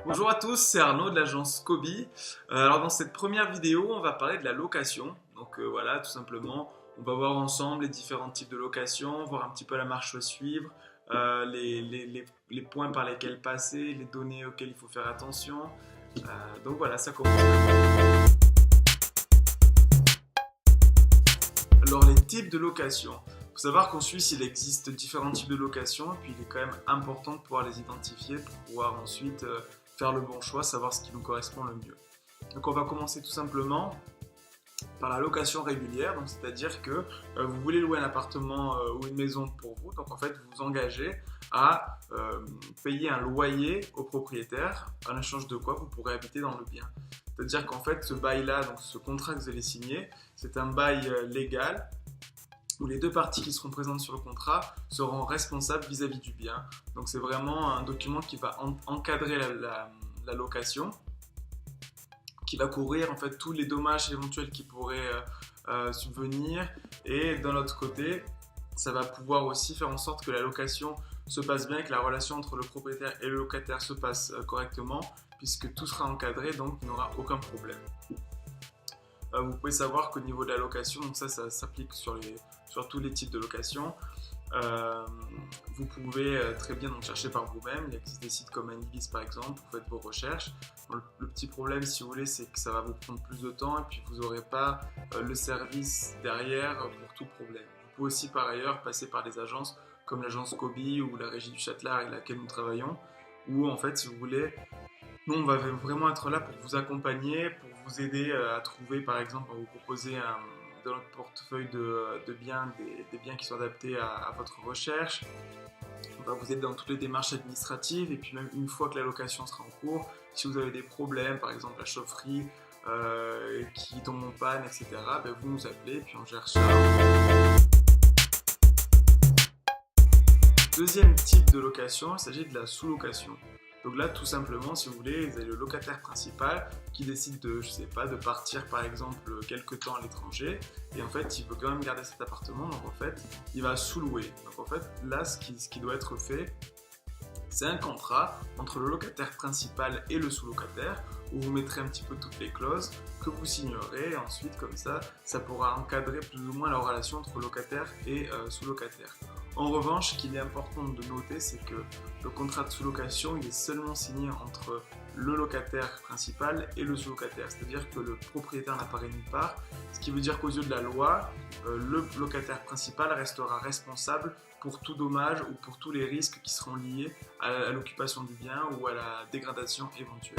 Bonjour à tous, c'est Arnaud de l'agence Kobi. Alors dans cette première vidéo, on va parler de la location. Donc voilà, tout simplement, on va voir ensemble les différents types de location, voir un petit peu la marche à suivre, les points par lesquels passer, les données auxquelles il faut faire attention. Donc voilà, ça commence. Alors les types de location. Il faut savoir qu'en Suisse, il existe différents types de location et puis il est quand même important de pouvoir les identifier pour pouvoir ensuite faire le bon choix, savoir ce qui nous correspond le mieux. Donc on va commencer tout simplement par la location régulière, donc c'est-à-dire que vous voulez louer un appartement ou une maison pour vous, donc en fait vous vous engagez à payer un loyer au propriétaire, en échange de quoi vous pourrez habiter dans le bien. C'est-à-dire qu'en fait ce bail-là, donc ce contrat que vous allez signer, c'est un bail légal où les deux parties qui seront présentes sur le contrat seront responsables vis-à-vis du bien. Donc c'est vraiment un document qui va encadrer la location, qui va couvrir en fait tous les dommages éventuels qui pourraient subvenir, et d'un autre côté, ça va pouvoir aussi faire en sorte que la location se passe bien, que la relation entre le propriétaire et le locataire se passe correctement, puisque tout sera encadré, donc il n'y aura aucun problème. Vous pouvez savoir qu'au niveau de la location, donc ça s'applique sur tous les types de location. Vous pouvez très bien donc chercher par vous-même. Il existe des sites comme Anibis par exemple, vous faites vos recherches. Le petit problème, si vous voulez, c'est que ça va vous prendre plus de temps et puis vous n'aurez pas le service derrière pour tout problème. Vous pouvez aussi par ailleurs passer par des agences comme l'agence Kobi ou la Régie du Châtelard avec laquelle nous travaillons, où en fait, si vous voulez, nous, on va vraiment être là pour vous accompagner, pour vous aider à trouver, par exemple, à vous proposer dans notre portefeuille de biens, des biens qui sont adaptés à votre recherche. On va vous aider dans toutes les démarches administratives, et puis même une fois que la location sera en cours, si vous avez des problèmes, par exemple la chaufferie qui tombe en panne, etc., ben vous nous appelez, puis on gère ça. Deuxième type de location, il s'agit de la sous-location. Donc là, tout simplement, si vous voulez, vous avez le locataire principal qui décide de partir par exemple quelque temps à l'étranger, et en fait, il veut quand même garder cet appartement, donc en fait, il va sous-louer. Donc en fait, là, ce qui doit être fait, c'est un contrat entre le locataire principal et le sous-locataire, où vous mettrez un petit peu toutes les clauses que vous signerez, et ensuite, comme ça pourra encadrer plus ou moins la relation entre locataire et sous-locataire. En revanche, ce qu'il est important de noter, c'est que le contrat de sous-location, il est seulement signé entre le locataire principal et le sous-locataire. C'est-à-dire que le propriétaire n'apparaît nulle part, ce qui veut dire qu'aux yeux de la loi, le locataire principal restera responsable pour tout dommage ou pour tous les risques qui seront liés à l'occupation du bien ou à la dégradation éventuelle.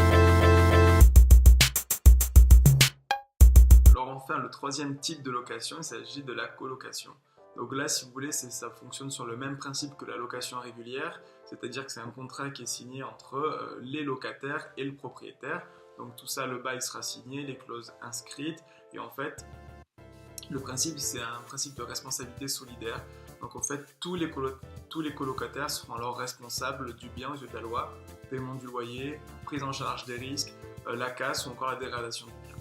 Alors enfin, le troisième type de location, il s'agit de la colocation. Donc là, si vous voulez, ça fonctionne sur le même principe que la location régulière, c'est-à-dire que c'est un contrat qui est signé entre les locataires et le propriétaire. Donc tout ça, le bail sera signé, les clauses inscrites, et en fait, le principe, c'est un principe de responsabilité solidaire. Donc en fait, tous les colocataires seront alors responsables du bien aux yeux de la loi, paiement du loyer, prise en charge des risques, la casse ou encore la dégradation du bien.